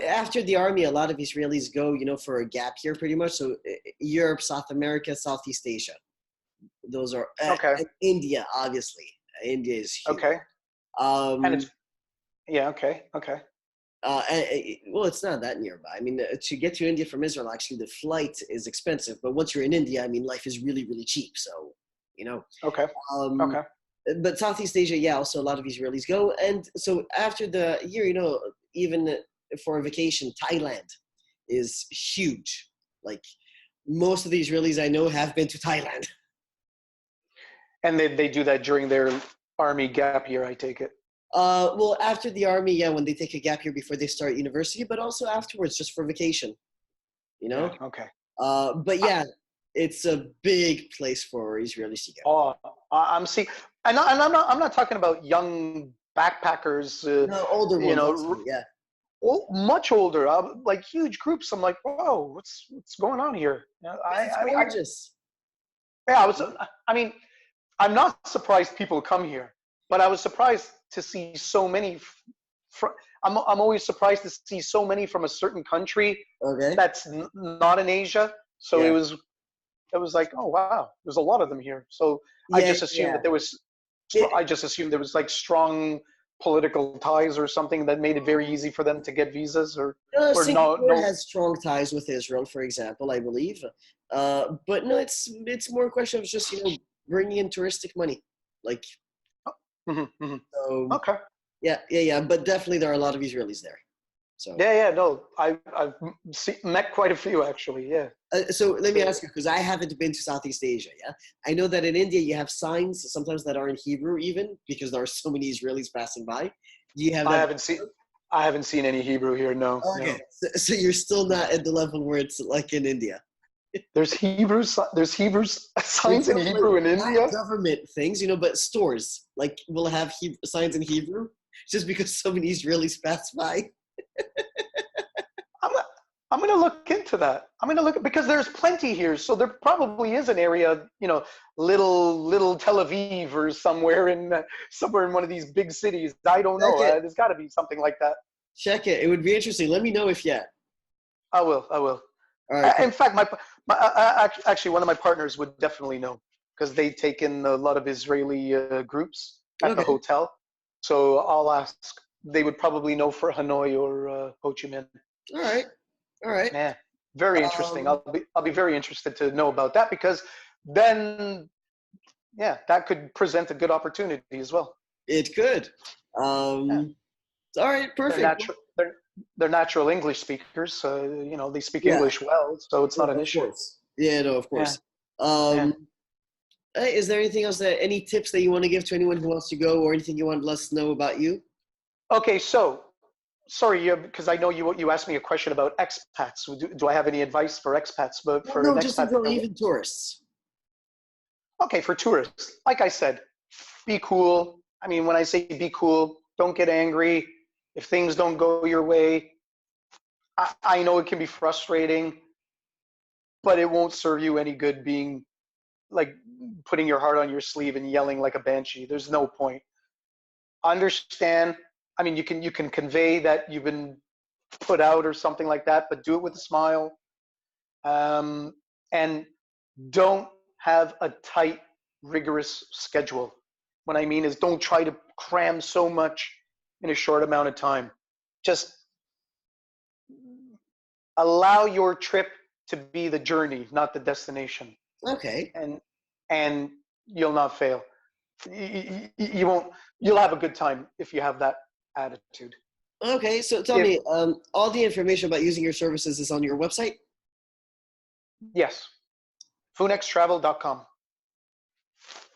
After the army, a lot of Israelis go, for a gap year, pretty much. So Europe, South America, Southeast Asia. Those are okay. And India, obviously. India is huge. Okay. And it's okay. Well, it's not that nearby. I mean, to get to India from Israel, actually, the flight is expensive. But once you're in India, I mean, life is really, really cheap. So, Okay. Okay. But Southeast Asia, yeah, also a lot of Israelis go. And so after the year, even for a vacation, Thailand is huge. Like, most of the Israelis I know have been to Thailand. And they do that during their army gap year, I take it. Well, after the army, yeah, when they take a gap year before they start university, but also afterwards, just for vacation, Yeah, okay. But yeah, it's a big place for Israelis to go. Oh, I'm seeing, and I'm not talking about young backpackers. No, older ones, also, yeah. Much older, like huge groups. I'm like, whoa, what's going on here? Gorgeous. I mean, I'm not surprised people come here, but I was surprised to see so many. I'm always surprised to see so many from a certain country that's not in Asia. So it was like, oh wow, there's a lot of them here. So I just assumed that there was. I just assumed there was like strong political ties or something that made it very easy for them to get visas, or Singapore has strong ties with Israel, for example, I believe. But no, it's more a question of just bringing in touristic money, like. So, okay. Yeah. But definitely there are a lot of Israelis there. So no, I've met quite a few actually. Yeah. So let me ask you, because I haven't been to Southeast Asia. Yeah, I know that in India you have signs sometimes that are in Hebrew, even because there are so many Israelis passing by. Do you have? I haven't seen any Hebrew here. No. Okay, no. So you're still not at the level where it's like in India. There's Hebrew signs in Hebrew in India. Government things, but stores will have signs in Hebrew just because so many Israelis pass by. I'm going to look into that. I'm going to look because there's plenty here. So there probably is an area, little Tel Aviv or somewhere in one of these big cities. I don't know. There's got to be something like that. Check it. It would be interesting. Let me know if yeah. I will. I will. All right. In fact, actually, one of my partners would definitely know because they take in a lot of Israeli groups at the Okay. hotel. So I'll ask. They would probably know for Hanoi or Ho Chi Minh. All right. All right. Yeah, very interesting. Um, I'll be very interested to know about that because then, yeah, that could present a good opportunity as well. it could. Yeah. All right. They're Perfect. natural. They're natural English speakers. So they speak Yeah. English well, so it's not an Of issue. course. Yeah. No. Of Yeah. course. Yeah. Hey, is there anything else any tips that you want to give to anyone who wants to go, or anything you want to let us know about you? Okay, so sorry, because I know you asked me a question about expats. Do I have any advice for expats? But Well, for an no, just in expat, general, even tourists. okay, for tourists, like I said, be cool. I mean, when I say be cool, don't get angry if things don't go your way. I know it can be frustrating, but it won't serve you any good being like putting your heart on your sleeve and yelling like a banshee. There's no point. Understand. I mean, you can convey that you've been put out or something like that, but do it with a smile. And don't have a tight, rigorous schedule. What I mean is don't try to cram so much in a short amount of time. Just allow your trip to be the journey, not the destination. Okay. And you'll not fail. You won't. You'll have a good time if you have that attitude. Okay. So tell If me, all the information about using your services is on your website? yes, Vounextravel.com.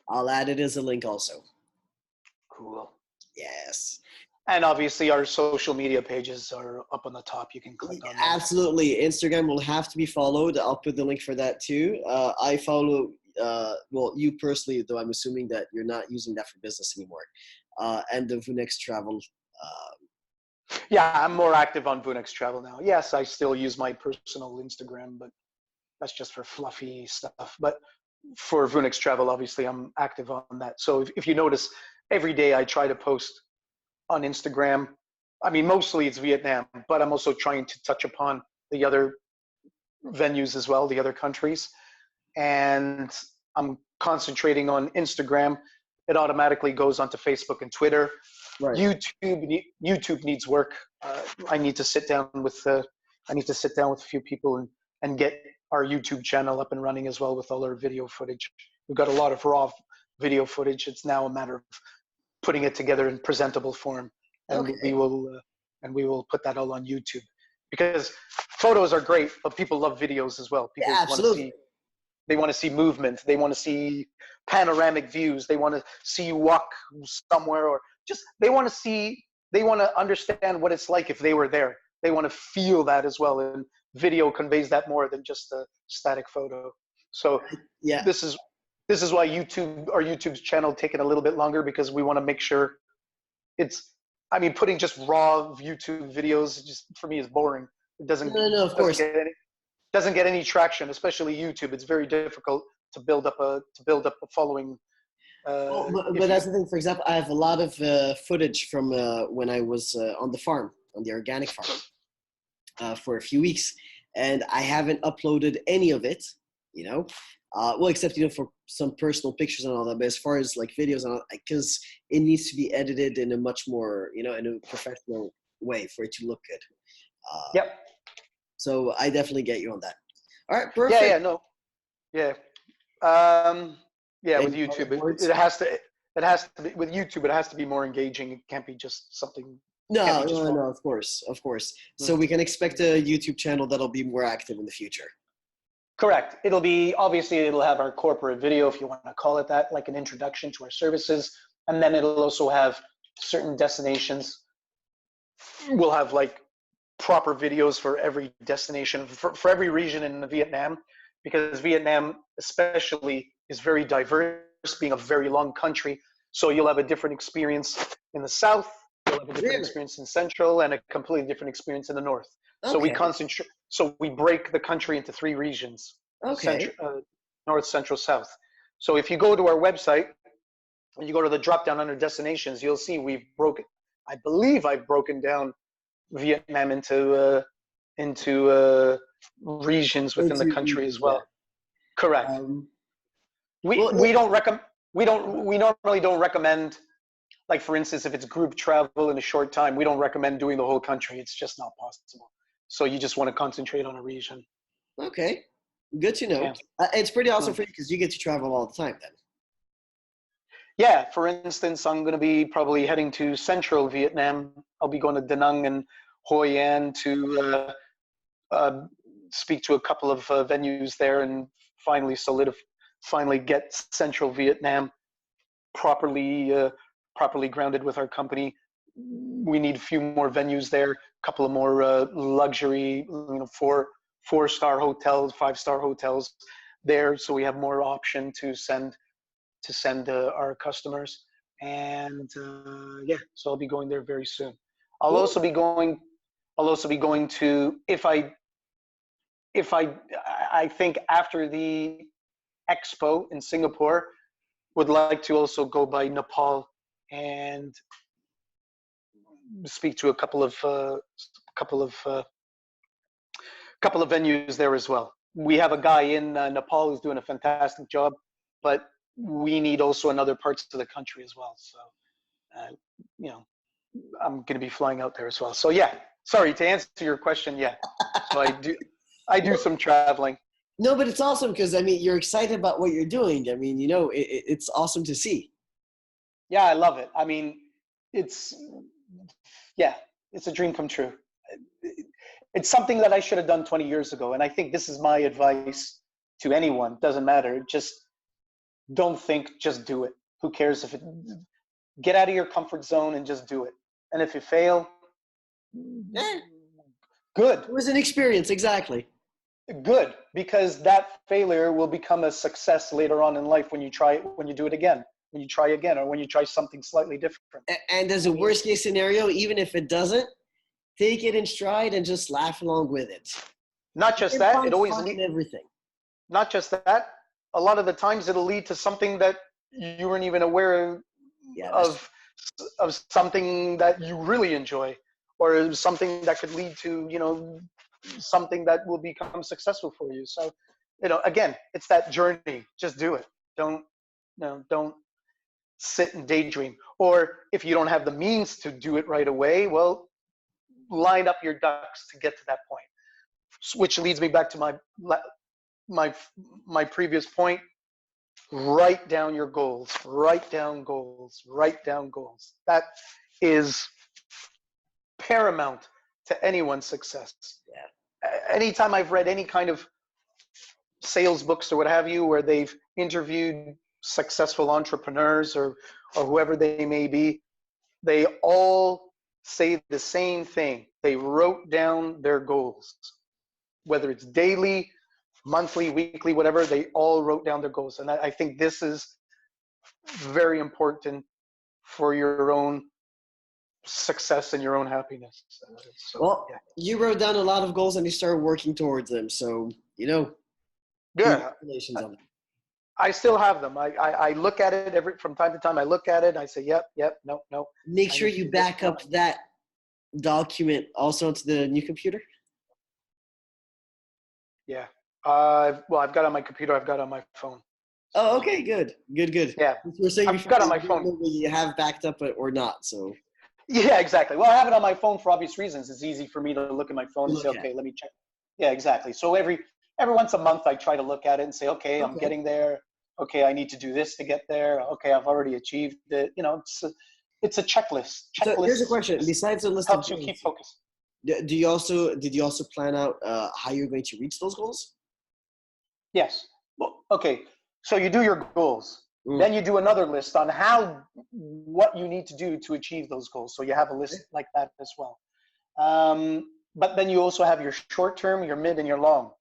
I'll add it as a link also. Cool. Yes. And obviously, our social media pages are up on the top. You can click on them. Absolutely. Instagram will have to be followed. I'll put the link for that too. I follow, well, you personally, though I'm assuming that you're not using that for business anymore. And the Vounex Travel. Yeah, I'm more active on Vounex Travel now. Yes, I still use my personal Instagram, but that's just for fluffy stuff. But for Vounex Travel, obviously, I'm active on that. So if you notice, every day I try to post on Instagram. I mean, mostly it's Vietnam, but I'm also trying to touch upon the other venues as well, the other countries. And I'm concentrating on Instagram. It automatically goes onto Facebook and Twitter. Right. YouTube needs work. I need to sit down with a few people and get our YouTube channel up and running as well with all our video footage. We've got a lot of raw video footage. It's now a matter of putting it together in presentable form, and Okay. we will put that all on YouTube because photos are great, but people love videos as well. People Yeah, want to absolutely. see they want to see movement. They want to see panoramic views. They want to see you walk somewhere, or just they want to understand what it's like if they were there. They want to feel that as well, and video conveys that more than just a static photo. So Yeah. this is why our YouTube's channel taken a little bit longer because we want to make sure it's. I mean, putting just raw YouTube videos just for me is boring. It No, of course. doesn't get any traction, especially YouTube. It's very difficult to build up a following. Well, but that's the thing. For example, I have a lot of footage from when I was on the farm, on the organic farm, for a few weeks, and I haven't uploaded any of it. You know, well, except for some personal pictures and all that. But as far as like videos and all, because it needs to be edited in a much more, in a professional way for it to look good. Yep. So I definitely get you on that. All right, perfect. Yeah. No. Yeah. Yeah. With Any YouTube, final words? it has to. It has to be with YouTube. It has to be more engaging. It can't be just something. Can't No, be just no, raw. no, of course, of course. So Mm. we can expect a YouTube channel that'll be more active in the future. Correct. It'll have our corporate video, if you want to call it that, like an introduction to our services, and then it'll also have certain destinations. We'll have like proper videos for every destination, for every region in Vietnam, because Vietnam especially is very diverse, being a very long country. So you'll have a different experience in the south, you'll have a different Really? experience in central, and a completely different experience in the north. So we Okay. concentrate. So we break the country into three regions: Okay. north, central, south. So if you go to our website, when you go to the drop down under destinations, you'll see we've broken. I believe I've broken down Vietnam into regions within the Into country as regions, yeah. well. Correct. Um, We well, we don't recommend we normally don't recommend, like for instance, if it's group travel in a short time, we don't recommend doing the whole country. It's just not possible. So you just want to concentrate on a region. okay, good to know. Yeah. It's pretty awesome Mm. for you because you get to travel all the time then. Yeah. For instance, I'm going to be probably heading to central Vietnam. I'll be going to Da Nang and Hoi An to uh, speak to a couple of venues there and finally get central Vietnam properly grounded with our company. We need a few more venues there, a couple of more luxury, four-star hotels, five-star hotels there, so we have more option to send our customers. And yeah, so I'll be going there very soon. I'll Cool. also be going. I'll also be going to if I think after the expo in Singapore, would like to also go by Nepal and speak to a couple of venues there as well. We have a guy in Nepal who's doing a fantastic job, but we need also in other parts of the country as well. So, uh, you know, I'm going to be flying out there as well. So yeah, sorry to answer your question. Yeah, so I do some traveling. No, but it's awesome because I mean you're excited about what you're doing. I mean, it's awesome to see. Yeah, I love it. I mean, it's yeah, it's a dream come true. It's something that I should have done 20 years ago, and I think this is my advice to anyone. Doesn't matter. Just don't think. Just do it. Who cares if it? Get out of your comfort zone and just do it. And if you fail, Eh, good, it was an experience, exactly. good, because that failure will become a success later on in life when you try it, when you do it again, when you try again, or when you try something slightly different. And as a worst case scenario, even if it doesn't, take it in stride and just laugh along with it. Not You just can that, find it always fun in everything. not just that. A lot of the times it'll lead to something that you weren't even aware Yeah, of something that you really enjoy, or something that could lead to something that will become successful for you. So again, it's that journey. Just do it. Don't sit and daydream. Or if you don't have the means to do it right away, well, line up your ducks to get to that point. Which leads me back to my previous point. Write down your goals. Write down goals. Write down goals. That is paramount to anyone's success. Yeah. Anytime I've read any kind of sales books or what have you, where they've interviewed successful entrepreneurs or whoever they may be, they all say the same thing. They wrote down their goals, whether it's daily, monthly, weekly, whatever. They all wrote down their goals, and I think this is very important for your own success and your own happiness. So, Well, yeah. you wrote down a lot of goals and you started working towards them. So, Yeah, congratulations on that. I still have them. I look at it from time to time. I look at it. I say, yep, no. Make I sure need to you do this back up that document also onto the new computer. Yeah. Well, I've got it on my computer. I've got it on my phone. Oh, okay, good. Yeah. You were saying I've before got it on that my you didn't phone. know whether you have backed up or not. So Yeah, exactly. Well, I have it on my phone for obvious reasons. It's easy for me to look at my phone and say, look at. okay, let me check. Yeah, exactly. So every once a month, I try to look at it and say, okay, I'm Okay. getting there. Okay, I need to do this to get there. Okay, I've already achieved it. It's a checklist. So here's a question. Just Besides the list of helps you goals, keep focus. did you also plan out how you're going to reach those goals? Yes. Well, okay. So you do your goals. Then you do another list on what you need to do to achieve those goals. So you have a list like that as well. But then you also have your short term, your mid, and your long.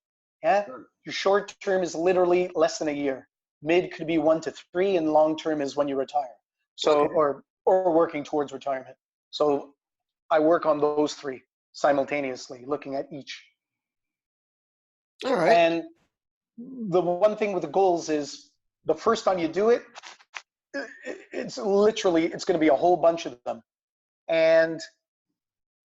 Yeah. Sure. Your short term is literally less than a year. Mid could be 1 to 3, and long term is when you retire. So Okay. or working towards retirement. So I work on those 3 simultaneously, looking at each. All right. And the one thing with the goals is the first time you do it, it's going to be a whole bunch of them. And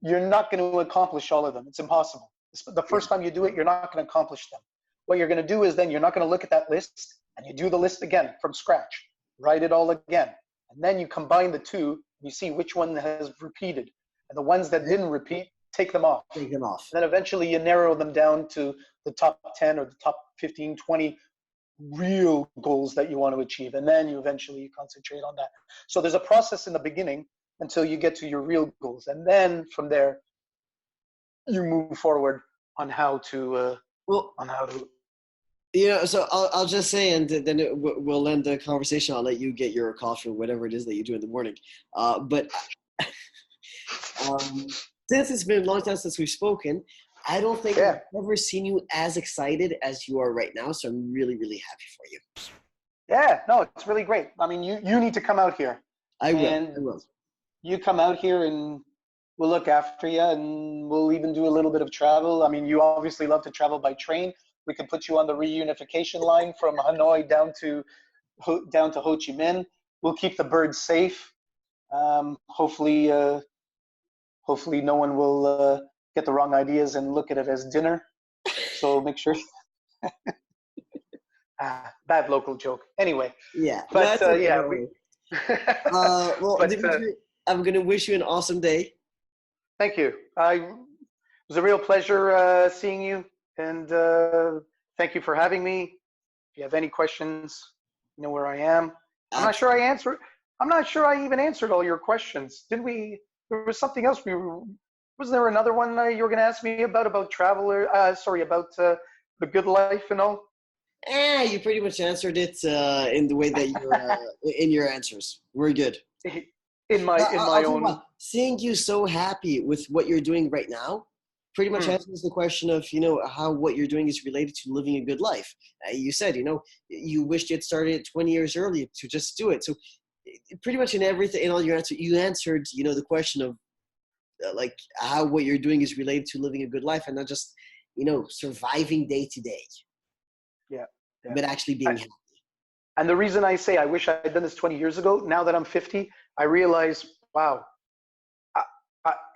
you're not going to accomplish all of them. It's impossible. The first time you do it, you're not going to accomplish them. What you're going to do is then you're not going to look at that list and you do the list again from scratch. Write it all again. And then you combine the two, you see which one has repeated. And the ones that didn't repeat, take them off. Take them off. And then eventually you narrow them down to the top 10 or the top 15, 20 real goals that you want to achieve. And then you eventually concentrate on that. So there's a process in the beginning until you get to your real goals. And then from there, you move forward on how to, So I'll just say, and then we'll end the conversation. I'll let you get your coffee or whatever it is that you do in the morning. But since it's been a long time since we've spoken, I don't think I've ever seen you as excited as you are right now. So I'm really, really happy for you. Yeah, no, it's really great. I mean, you need to come out here. I will. You come out here and we'll look after you, and we'll even do a little bit of travel. I mean, you obviously love to travel by train. We can put you on the reunification line from Hanoi down to Ho Chi Minh. We'll keep the birds safe. Hopefully no one will get the wrong ideas and look at it as dinner. So make sure. Bad local joke. Anyway. Yeah. But yeah. Well, Dimitri, I'm going to wish you an awesome day. Thank you. It was a real pleasure seeing you, and thank you for having me. If you have any questions, you know where I am. I'm not sure I even answered all your questions. Did we? There was something else. Was there another one you were going to ask me about travel, or about the good life and all? You pretty much answered it in the way that you're in your answers. We're good. In my own. Seeing you so happy with what you're doing right now pretty much answers the question of, how what you're doing is related to living a good life. You said, you wished you had started 20 years earlier to just do it. So pretty much in everything, in all your answers, you answered, the question of like how what you're doing is related to living a good life and not just, surviving day to day. Yeah. But actually being happy. And the reason I say I wish I had done this 20 years ago, now that I'm 50, I realize, wow,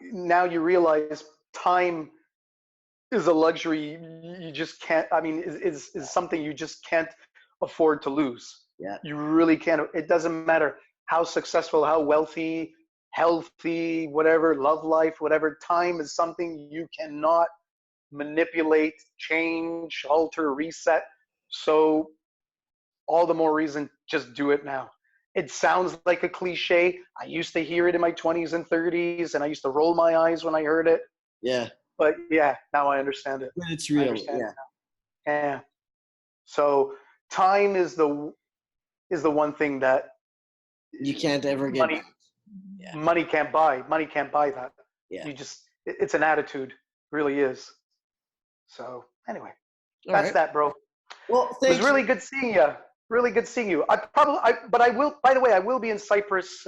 now you realize time is a luxury you just can't, is something you just can't afford to lose. Yeah. You really can't. It doesn't matter how successful, how wealthy, healthy, whatever, love life, whatever. Time is something you cannot manipulate, change, alter, reset. So all the more reason, just do it now. It sounds like a cliche. I used to hear it in my 20s and 30s, and I used to roll my eyes when I heard it. Yeah. But yeah, now I understand it. It's real. Yeah. So time is the one thing that you can't ever get back. Yeah. Money can't buy. Money can't buy that. Yeah. It's an attitude. It really is. So anyway, that's that, bro. Well, it was really good seeing you. Really good seeing you. But I will, by the way, I will be in Cyprus.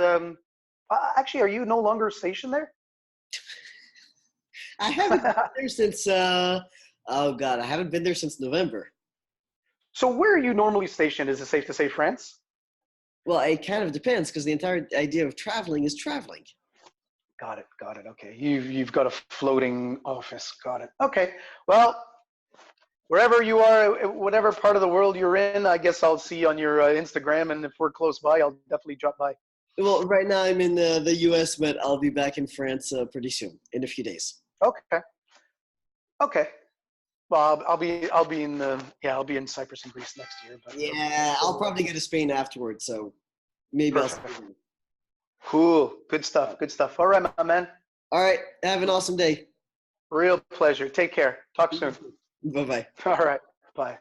Actually, are you no longer stationed there? I haven't been there since, I haven't been there since November. So where are you normally stationed? Is it safe to say France? Well, it kind of depends because the entire idea of traveling is traveling. Got it. Okay. You've got a floating office. Got it. Okay. Well, wherever you are, whatever part of the world you're in, I guess I'll see you on your Instagram. And if we're close by, I'll definitely drop by. Well, right now I'm in the US, but I'll be back in France pretty soon, in a few days. Okay. Well, I'll be in Cyprus and Greece next year. But yeah, I'll probably go to Spain afterwards. So maybe Perfect. I'll. Cool. Good stuff. All right, my man. All right. Have an awesome day. Real pleasure. Take care. Talk soon. Bye-bye. All right. Bye.